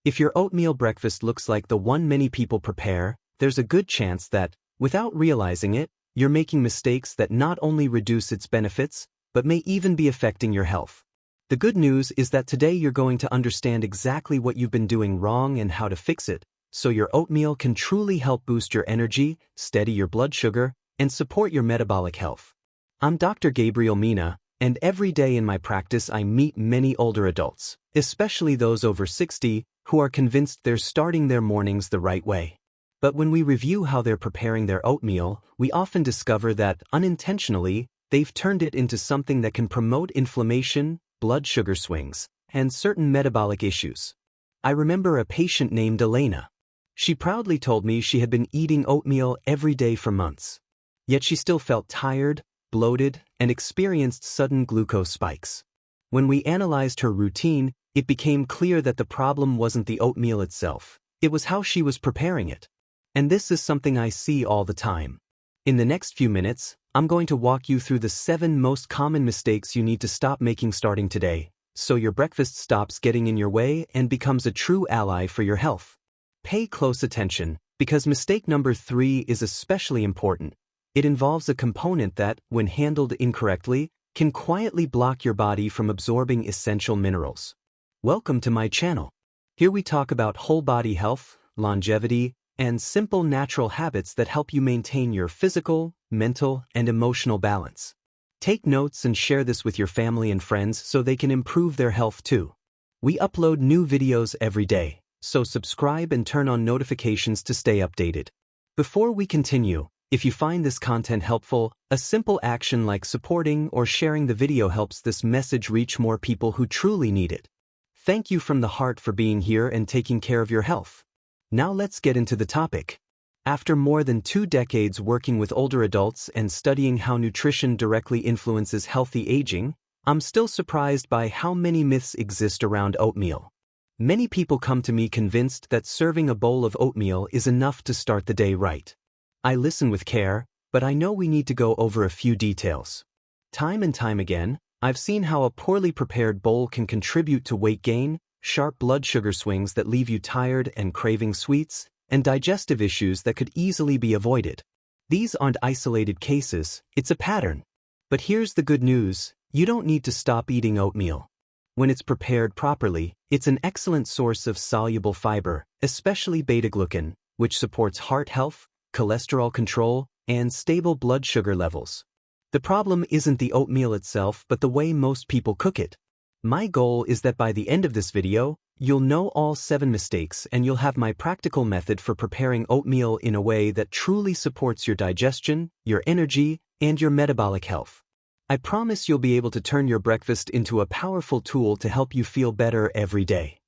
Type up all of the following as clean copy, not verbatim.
If your oatmeal breakfast looks like the one many people prepare, there's a good chance that, without realizing it, you're making mistakes that not only reduce its benefits, but may even be affecting your health. The good news is that today you're going to understand exactly what you've been doing wrong and how to fix it, so your oatmeal can truly help boost your energy, steady your blood sugar, and support your metabolic health. I'm Dr. Gabriel Mina, and every day in my practice I meet many older adults, especially those over 60, who are convinced they're starting their mornings the right way. But when we review how they're preparing their oatmeal, we often discover that, unintentionally, they've turned it into something that can promote inflammation, blood sugar swings, and certain metabolic issues. I remember a patient named Elena. She proudly told me she had been eating oatmeal every day for months. Yet she still felt tired, bloated, and experienced sudden glucose spikes. When we analyzed her routine, it became clear that the problem wasn't the oatmeal itself, it was how she was preparing it. And this is something I see all the time. In the next few minutes, I'm going to walk you through the 7 most common mistakes you need to stop making starting today, so your breakfast stops getting in your way and becomes a true ally for your health. Pay close attention, because mistake number 3 is especially important. It involves a component that, when handled incorrectly, can quietly block your body from absorbing essential minerals. Welcome to my channel. Here we talk about whole body health, longevity, and simple natural habits that help you maintain your physical, mental, and emotional balance. Take notes and share this with your family and friends so they can improve their health too. We upload new videos every day, so subscribe and turn on notifications to stay updated. Before we continue, if you find this content helpful, a simple action like supporting or sharing the video helps this message reach more people who truly need it. Thank you from the heart for being here and taking care of your health. Now let's get into the topic. After more than 2 decades working with older adults and studying how nutrition directly influences healthy aging, I'm still surprised by how many myths exist around oatmeal. Many people come to me convinced that serving a bowl of oatmeal is enough to start the day right. I listen with care, but I know we need to go over a few details. Time and time again, I've seen how a poorly prepared bowl can contribute to weight gain, sharp blood sugar swings that leave you tired and craving sweets, and digestive issues that could easily be avoided. These aren't isolated cases, it's a pattern. But here's the good news, you don't need to stop eating oatmeal. When it's prepared properly, it's an excellent source of soluble fiber, especially beta-glucan, which supports heart health, cholesterol control, and stable blood sugar levels. The problem isn't the oatmeal itself but the way most people cook it. My goal is that by the end of this video, you'll know all 7 mistakes and you'll have my practical method for preparing oatmeal in a way that truly supports your digestion, your energy, and your metabolic health. I promise you'll be able to turn your breakfast into a powerful tool to help you feel better every day.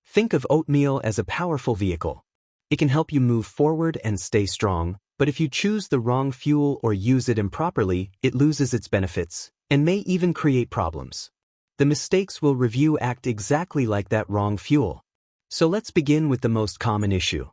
Think of oatmeal as a powerful vehicle. It can help you move forward and stay strong, but if you choose the wrong fuel or use it improperly, it loses its benefits, and may even create problems. The mistakes we'll review act exactly like that wrong fuel. So let's begin with the most common issue.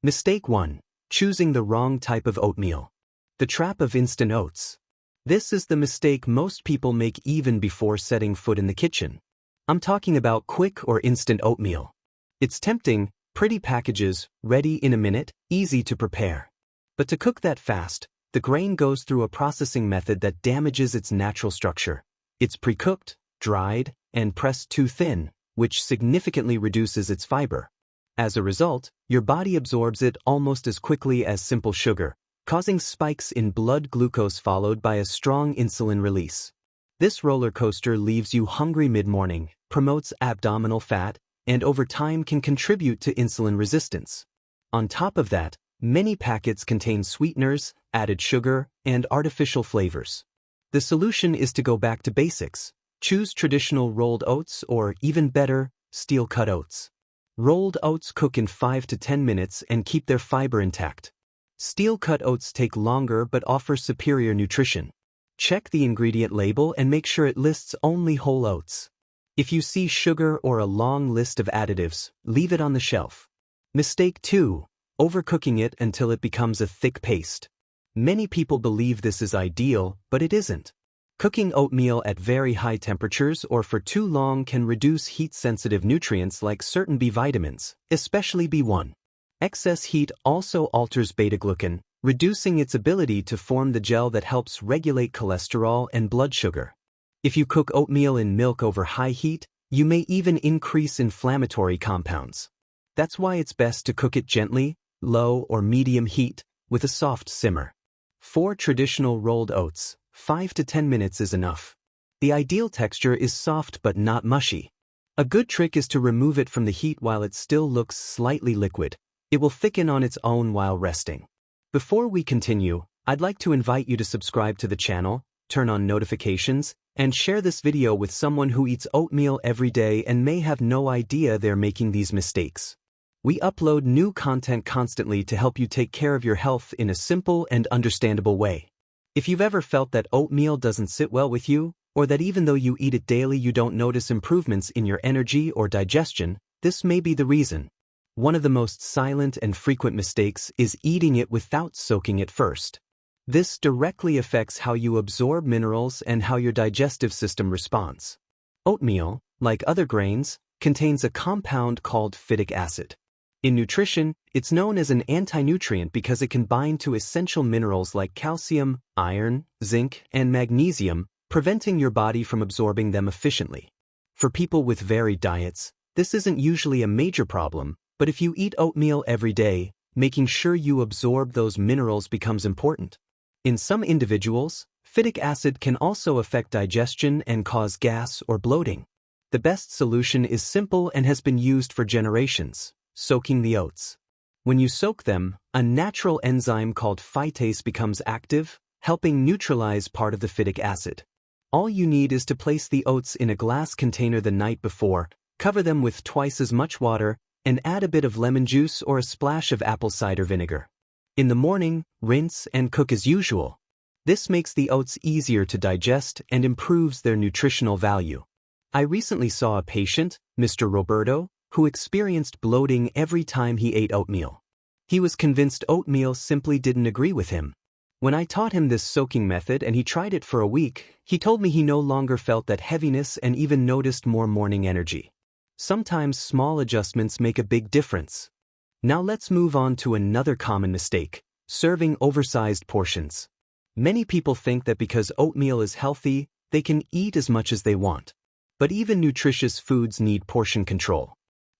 Mistake 1. Choosing the wrong type of oatmeal. The trap of instant oats. This is the mistake most people make even before setting foot in the kitchen. I'm talking about quick or instant oatmeal. It's tempting, pretty packages, ready in a minute, easy to prepare. But to cook that fast, the grain goes through a processing method that damages its natural structure. It's pre-cooked, dried, and pressed too thin, which significantly reduces its fiber. As a result, your body absorbs it almost as quickly as simple sugar, causing spikes in blood glucose followed by a strong insulin release. This roller coaster leaves you hungry mid-morning, promotes abdominal fat, and over time can contribute to insulin resistance. On top of that, many packets contain sweeteners, added sugar, and artificial flavors. The solution is to go back to basics. Choose traditional rolled oats or, even better, steel-cut oats. Rolled oats cook in 5 to 10 minutes and keep their fiber intact. Steel-cut oats take longer but offer superior nutrition. Check the ingredient label and make sure it lists only whole oats. If you see sugar or a long list of additives, leave it on the shelf. Mistake 2. Overcooking it until it becomes a thick paste. Many people believe this is ideal, but it isn't. Cooking oatmeal at very high temperatures or for too long can reduce heat-sensitive nutrients like certain B vitamins, especially B1. Excess heat also alters beta-glucan, reducing its ability to form the gel that helps regulate cholesterol and blood sugar. If you cook oatmeal in milk over high heat, you may even increase inflammatory compounds. That's why it's best to cook it gently, low or medium heat, with a soft simmer. For traditional rolled oats, 5 to 10 minutes is enough. The ideal texture is soft but not mushy. A good trick is to remove it from the heat while it still looks slightly liquid. It will thicken on its own while resting. Before we continue, I'd like to invite you to subscribe to the channel, turn on notifications, and share this video with someone who eats oatmeal every day and may have no idea they're making these mistakes. We upload new content constantly to help you take care of your health in a simple and understandable way. If you've ever felt that oatmeal doesn't sit well with you, or that even though you eat it daily you don't notice improvements in your energy or digestion, this may be the reason. One of the most silent and frequent mistakes is eating it without soaking it first. This directly affects how you absorb minerals and how your digestive system responds. Oatmeal, like other grains, contains a compound called phytic acid. In nutrition, it's known as an anti-nutrient because it can bind to essential minerals like calcium, iron, zinc, and magnesium, preventing your body from absorbing them efficiently. For people with varied diets, this isn't usually a major problem, but if you eat oatmeal every day, making sure you absorb those minerals becomes important. In some individuals, phytic acid can also affect digestion and cause gas or bloating. The best solution is simple and has been used for generations: soaking the oats. When you soak them, a natural enzyme called phytase becomes active, helping neutralize part of the phytic acid. All you need is to place the oats in a glass container the night before, cover them with twice as much water, and add a bit of lemon juice or a splash of apple cider vinegar. In the morning, rinse and cook as usual. This makes the oats easier to digest and improves their nutritional value. I recently saw a patient, Mr. Roberto, who experienced bloating every time he ate oatmeal. He was convinced oatmeal simply didn't agree with him. When I taught him this soaking method and he tried it for a week, he told me he no longer felt that heaviness and even noticed more morning energy. Sometimes small adjustments make a big difference. Now let's move on to another common mistake: serving oversized portions. Many people think that because oatmeal is healthy, they can eat as much as they want. But even nutritious foods need portion control.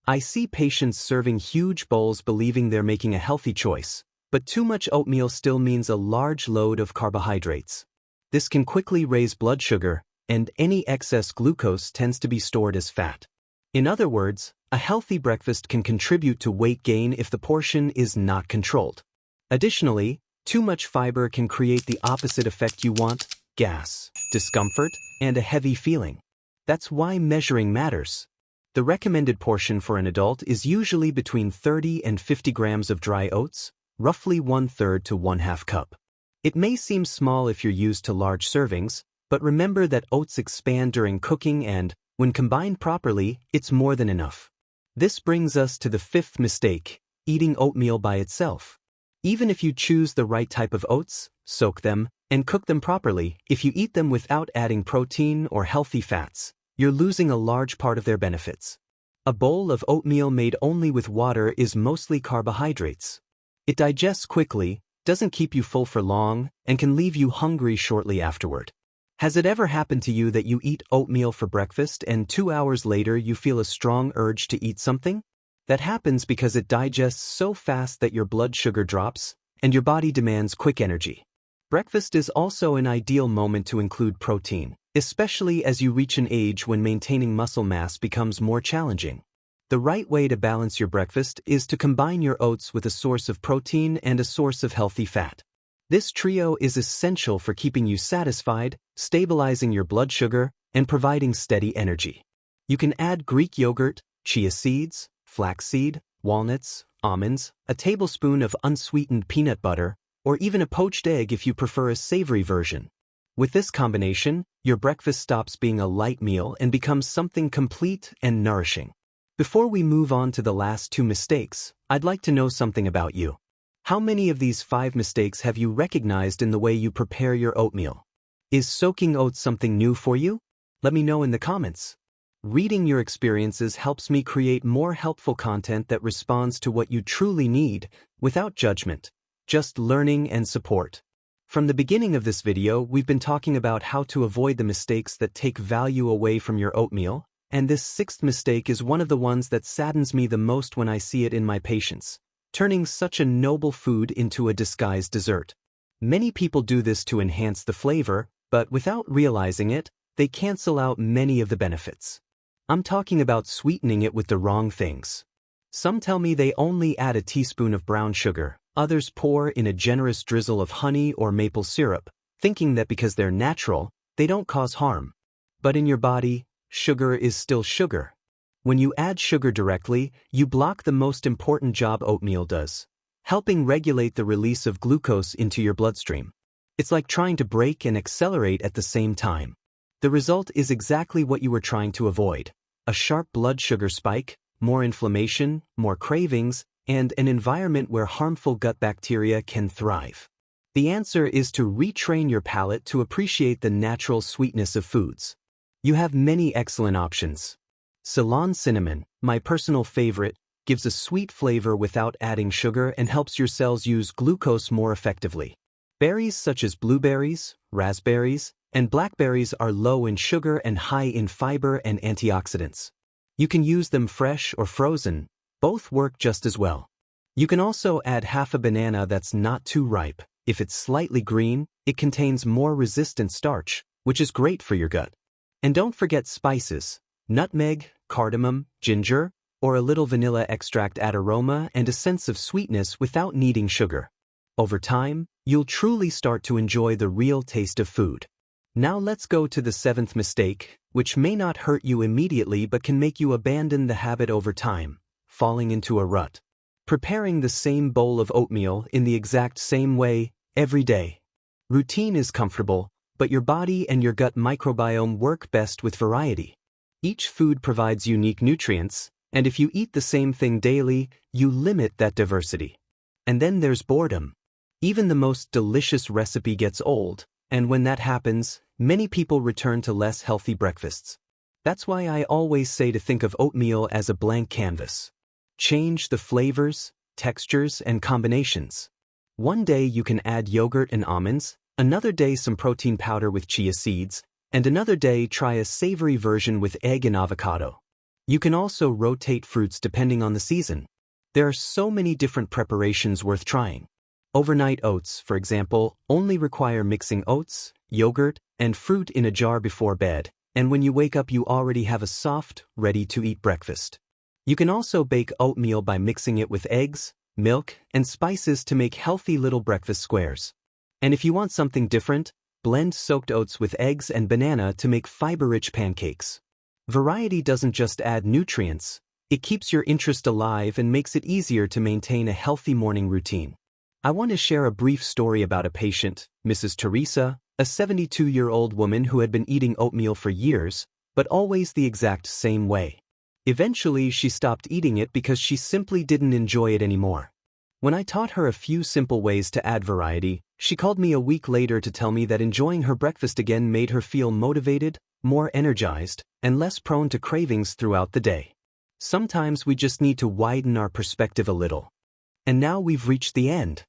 I see patients serving huge bowls believing they're making a healthy choice, but too much oatmeal still means a large load of carbohydrates. This can quickly raise blood sugar, and any excess glucose tends to be stored as fat. In other words, a healthy breakfast can contribute to weight gain if the portion is not controlled. Additionally, too much fiber can create the opposite effect you want: gas, discomfort, and a heavy feeling. That's why measuring matters. The recommended portion for an adult is usually between 30 and 50 grams of dry oats, roughly 1/3 to 1/2 cup. It may seem small if you're used to large servings, but remember that oats expand during cooking and, when combined properly, it's more than enough. This brings us to the fifth mistake: eating oatmeal by itself. Even if you choose the right type of oats, soak them, and cook them properly, if you eat them without adding protein or healthy fats, you're losing a large part of their benefits. A bowl of oatmeal made only with water is mostly carbohydrates. It digests quickly, doesn't keep you full for long, and can leave you hungry shortly afterward. Has it ever happened to you that you eat oatmeal for breakfast and 2 hours later you feel a strong urge to eat something? That happens because it digests so fast that your blood sugar drops, and your body demands quick energy. Breakfast is also an ideal moment to include protein, especially as you reach an age when maintaining muscle mass becomes more challenging. The right way to balance your breakfast is to combine your oats with a source of protein and a source of healthy fat. This trio is essential for keeping you satisfied, stabilizing your blood sugar, and providing steady energy. You can add Greek yogurt, chia seeds, flaxseed, walnuts, almonds, a tablespoon of unsweetened peanut butter, or even a poached egg if you prefer a savory version. With this combination, your breakfast stops being a light meal and becomes something complete and nourishing. Before we move on to the last 2 mistakes, I'd like to know something about you. How many of these 5 mistakes have you recognized in the way you prepare your oatmeal? Is soaking oats something new for you? Let me know in the comments. Reading your experiences helps me create more helpful content that responds to what you truly need, without judgment, just learning and support. From the beginning of this video, we've been talking about how to avoid the mistakes that take value away from your oatmeal, and this sixth mistake is one of the ones that saddens me the most when I see it in my patients, turning such a noble food into a disguised dessert. Many people do this to enhance the flavor, but without realizing it, they cancel out many of the benefits. I'm talking about sweetening it with the wrong things. Some tell me they only add a teaspoon of brown sugar, others pour in a generous drizzle of honey or maple syrup, thinking that because they're natural, they don't cause harm. But in your body, sugar is still sugar. When you add sugar directly, you block the most important job oatmeal does, helping regulate the release of glucose into your bloodstream. It's like trying to brake and accelerate at the same time. The result is exactly what you were trying to avoid: a sharp blood sugar spike, more inflammation, more cravings, and an environment where harmful gut bacteria can thrive. The answer is to retrain your palate to appreciate the natural sweetness of foods. You have many excellent options. Ceylon cinnamon, my personal favorite, gives a sweet flavor without adding sugar and helps your cells use glucose more effectively. Berries such as blueberries, raspberries, and blackberries are low in sugar and high in fiber and antioxidants. You can use them fresh or frozen, both work just as well. You can also add half a banana that's not too ripe. If it's slightly green, it contains more resistant starch, which is great for your gut. And don't forget spices: nutmeg, cardamom, ginger, or a little vanilla extract add aroma and a sense of sweetness without needing sugar. Over time, you'll truly start to enjoy the real taste of food. Now let's go to the seventh mistake, which may not hurt you immediately but can make you abandon the habit over time: falling into a rut. Preparing the same bowl of oatmeal in the exact same way, every day. Routine is comfortable, but your body and your gut microbiome work best with variety. Each food provides unique nutrients, and if you eat the same thing daily, you limit that diversity. And then there's boredom. Even the most delicious recipe gets old, and when that happens, many people return to less healthy breakfasts. That's why I always say to think of oatmeal as a blank canvas. Change the flavors, textures, and combinations. One day you can add yogurt and almonds, another day some protein powder with chia seeds, and another day try a savory version with egg and avocado. You can also rotate fruits depending on the season. There are so many different preparations worth trying. Overnight oats, for example, only require mixing oats, yogurt, and fruit in a jar before bed, and when you wake up you already have a soft, ready-to-eat breakfast. You can also bake oatmeal by mixing it with eggs, milk, and spices to make healthy little breakfast squares. And if you want something different, blend soaked oats with eggs and banana to make fiber-rich pancakes. Variety doesn't just add nutrients, it keeps your interest alive and makes it easier to maintain a healthy morning routine. I want to share a brief story about a patient, Mrs. Teresa, a 72-year-old woman who had been eating oatmeal for years, but always the exact same way. Eventually, she stopped eating it because she simply didn't enjoy it anymore. When I taught her a few simple ways to add variety, she called me a week later to tell me that enjoying her breakfast again made her feel motivated, more energized, and less prone to cravings throughout the day. Sometimes we just need to widen our perspective a little. And now we've reached the end.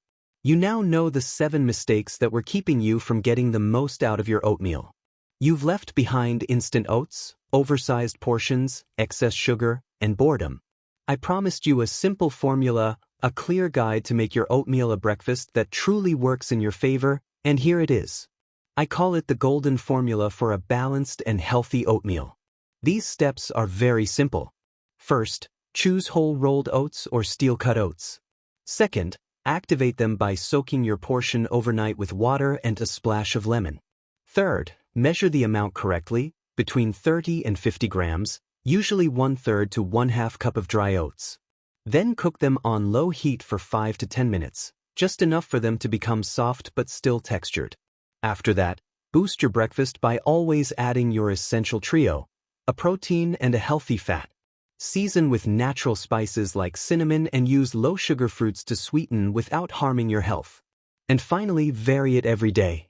You now know the 7 mistakes that were keeping you from getting the most out of your oatmeal. You've left behind instant oats, oversized portions, excess sugar, and boredom. I promised you a simple formula, a clear guide to make your oatmeal a breakfast that truly works in your favor, and here it is. I call it the golden formula for a balanced and healthy oatmeal. These steps are very simple. First, choose whole rolled oats or steel-cut oats. Second, activate them by soaking your portion overnight with water and a splash of lemon. Third, measure the amount correctly, between 30 and 50 grams, usually 1/3 to 1/2 cup of dry oats. Then cook them on low heat for 5 to 10 minutes, just enough for them to become soft but still textured. After that, boost your breakfast by always adding your essential trio, a protein and a healthy fat. Season with natural spices like cinnamon and use low-sugar fruits to sweeten without harming your health. And finally, vary it every day.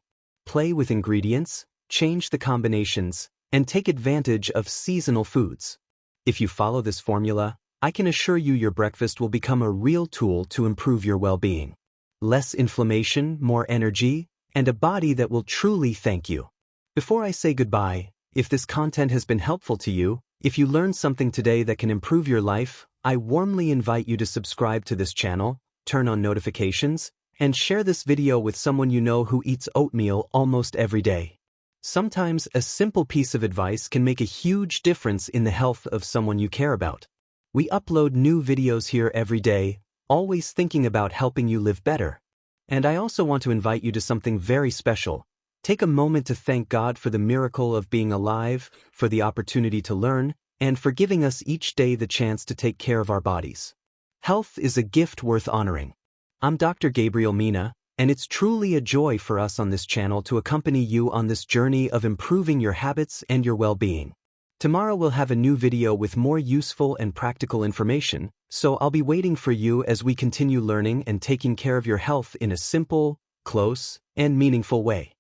play with ingredients, change the combinations, and take advantage of seasonal foods. If you follow this formula, I can assure you your breakfast will become a real tool to improve your well-being. Less inflammation, more energy, and a body that will truly thank you. Before I say goodbye, if this content has been helpful to you, if you learned something today that can improve your life, I warmly invite you to subscribe to this channel, turn on notifications, and share this video with someone you know who eats oatmeal almost every day. Sometimes a simple piece of advice can make a huge difference in the health of someone you care about. We upload new videos here every day, always thinking about helping you live better. And I also want to invite you to something very special. Take a moment to thank God for the miracle of being alive, for the opportunity to learn, and for giving us each day the chance to take care of our bodies. Health is a gift worth honoring. I'm Dr. Gabriel Mina, and it's truly a joy for us on this channel to accompany you on this journey of improving your habits and your well-being. Tomorrow we'll have a new video with more useful and practical information, so I'll be waiting for you as we continue learning and taking care of your health in a simple, close, and meaningful way.